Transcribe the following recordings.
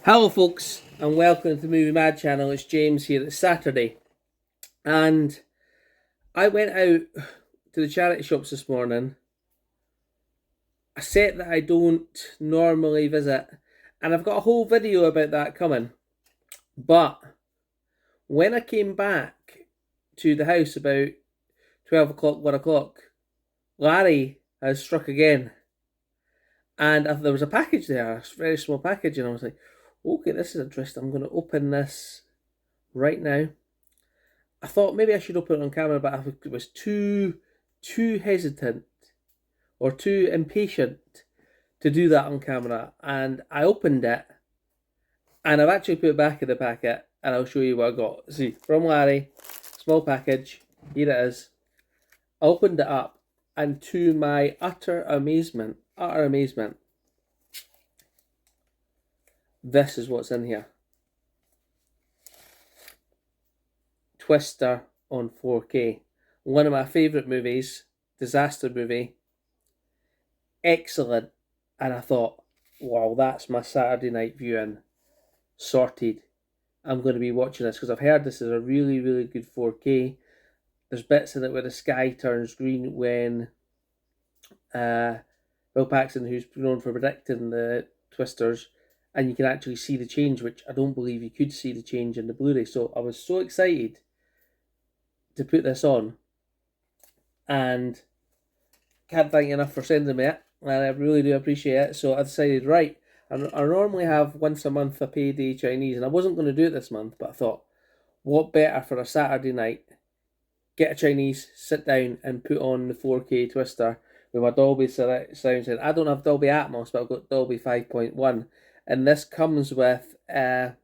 Hello folks and welcome to the Movie Mad channel. It's James here. It's Saturday and I went out to the charity shops this morning, a set that I don't normally visit, and I've got a whole video about that coming. But when I came back to the house about 12 o'clock, 1 o'clock, Larry has struck again, and there was a package there, a very small package, and I was like, okay, this is interesting. I'm going to open this right now. I thought maybe I should open it on camera, but I was too hesitant or too impatient to do that on camera. And I opened it, and I've actually put it back in the packet, and I'll show you what I got. See, from Larry, small package. Here it is. I opened it up, and to my utter amazement, this is what's in here. Twister on 4K. One of my favourite movies, disaster movie. Excellent. And I thought, wow, that's my Saturday night viewing sorted. I'm going to be watching this because I've heard this is a really, really good 4K. There's bits in it where the sky turns green when Will Paxton, who's known for predicting the twisters, and you can actually see the change, which I don't believe you could see the change in the Blu-ray. So I was so excited to put this on, and can't thank you enough for sending me it, and I really do appreciate it. So I decided, right, I normally have once a month a payday Chinese, and I wasn't going to do it this month, but I thought, what better for a Saturday night, get a Chinese, sit down and put on the 4K Twister with my Dolby sound system. I don't have Dolby Atmos, but I've got Dolby 5.1, and this comes with, I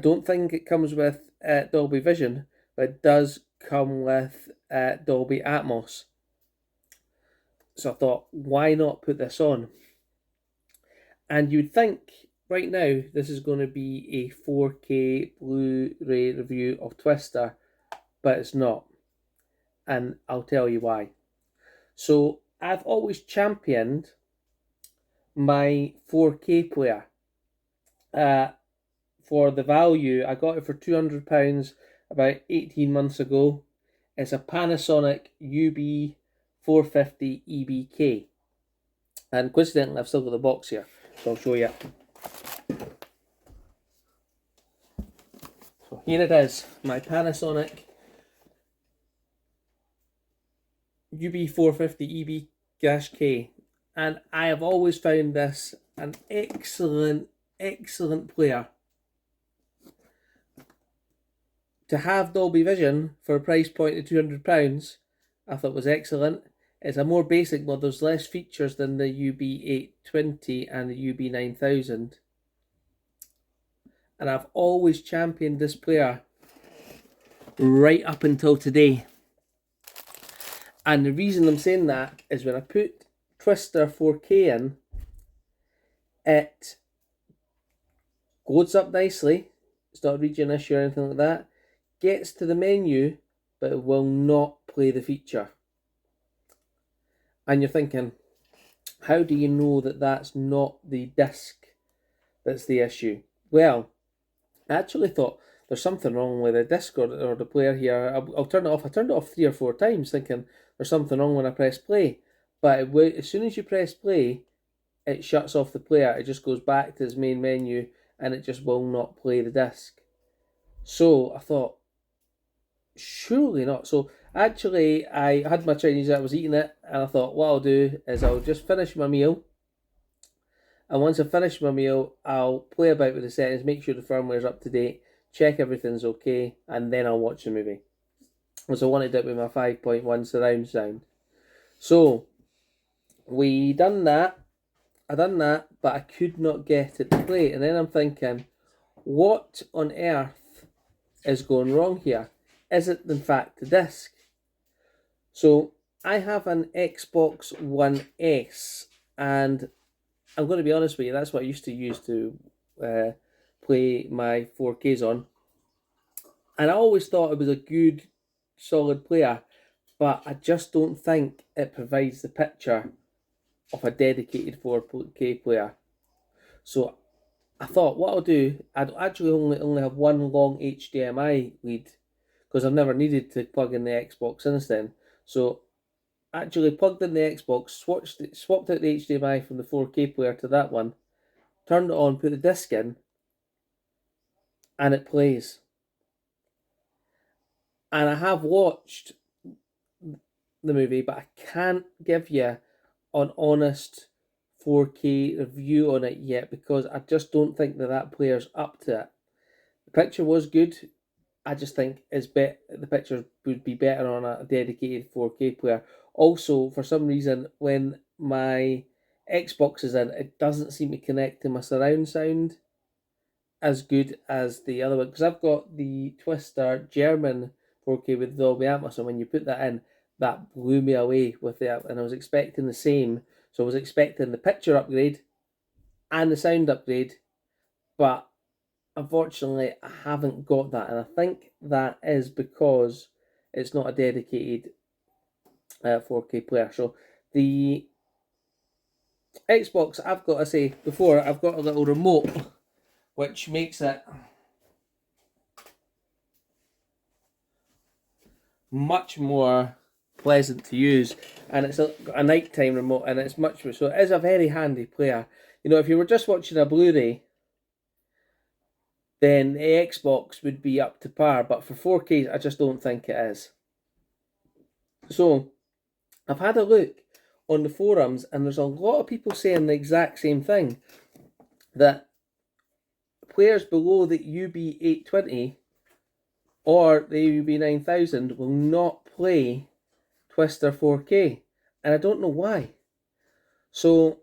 don't think it comes with Dolby Vision, but it does come with Dolby Atmos. So I thought, why not put this on? And you'd think right now this is going to be a 4K Blu-ray review of Twister, but it's not. And I'll tell you why. So I've always championed my 4K player. For the value, I got it for £200 about 18 months ago. It's a Panasonic UB450EB-K. And coincidentally, I've still got the box here, so I'll show you. So here it is, my Panasonic UB450EB-K. And I have always found this an excellent player. To have Dolby Vision for a price point of £200, I thought was excellent. It's a more basic model. There's less features than the UB820 and the UB9000. And I've always championed this player right up until today. And the reason I'm saying that is when I put Twister 4K in, it loads up nicely. It's not a region issue or anything like that. Gets to the menu, but it will not play the feature. And you're thinking, how do you know that that's not the disc that's the issue? Well, I actually thought there's something wrong with the disc or the player here. I'll turn it off. I turned it off 3 or 4 times thinking there's something wrong when I press play. But as soon as you press play, it shuts off the player. It just goes back to its main menu and it just will not play the disc. So I thought, surely not. So actually, I had my Chinese, I was eating it, and I thought what I'll do is I'll just finish my meal, and once I finish my meal, I'll play about with the settings, make sure the firmware's up to date, check everything's okay, and then I'll watch the movie. So I wanted it with my 5.1 surround sound. So I done that, but I could not get it to play, and then I'm thinking, what on earth is going wrong here? Is it in fact the disc? So I have an Xbox One S, and I'm going to be honest with you, that's what I used to use to play my 4Ks on. And I always thought it was a good, solid player, but I just don't think it provides the picture of a dedicated 4K player. So I thought what I'll do, I'd actually only have one long HDMI lead because I've never needed to plug in the Xbox since then. So actually plugged in the Xbox, swapped out the HDMI from the 4K player to that one, turned it on, put the disc in, and it plays. And I have watched the movie, but I can't give you an honest 4K review on it yet because I just don't think that player's up to it. The picture was good. I just think the picture would be better on a dedicated 4K player. Also, for some reason, when my Xbox is in, it doesn't seem to connect to my surround sound as good as the other one because I've got the Twister German 4K with Dolby Atmos, and when you put that in, that blew me away with that, and I was expecting the same. So I was expecting the picture upgrade and the sound upgrade, but unfortunately I haven't got that, and I think that is because it's not a dedicated 4K player. So the Xbox, I've got to say before, I've got a little remote which makes it much more pleasant to use, and it's a nighttime remote, and it's much more, so it is a very handy player. You know, if you were just watching a Blu-ray, then the Xbox would be up to par, but for 4K I just don't think it is. So I've had a look on the forums, and there's a lot of people saying the exact same thing, that players below the UB820 or the UB9000 will not play Twister 4K, and I don't know why. So,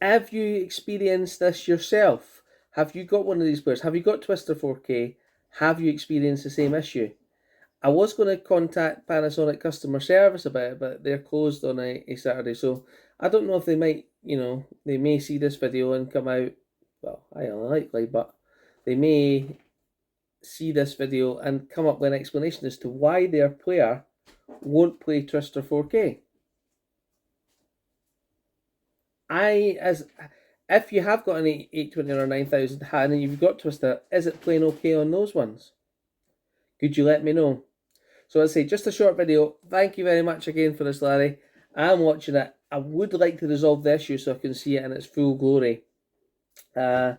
have you experienced this yourself? Have you got one of these players? Have you got Twister 4K? Have you experienced the same issue? I was going to contact Panasonic customer service about it, but they're closed on a Saturday, so I don't know if they might, they may see this video and come out, well, highly unlikely, but they may see this video and come up with an explanation as to why their player won't play Twister 4K. If you have got an 820 or 9000 and you've got Twister, is it playing okay on those ones? Could you let me know? So I'd say just a short video. Thank you very much again for this, Larry. I'm watching it. I would like to resolve the issue so I can see it in its full glory. And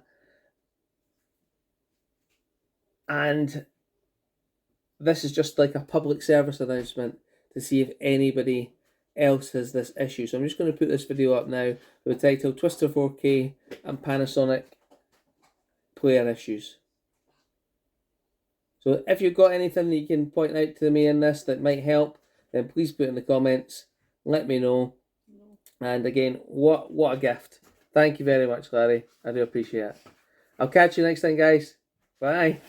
this is just like a public service announcement to see if anybody else has this issue. So I'm just going to put this video up now with the title Twister 4K and Panasonic player issues. So if you've got anything that you can point out to me in this that might help, then please put it in the comments. Let me know. And again, what a gift. Thank you very much, Larry. I do appreciate it. I'll catch you next time, guys. Bye.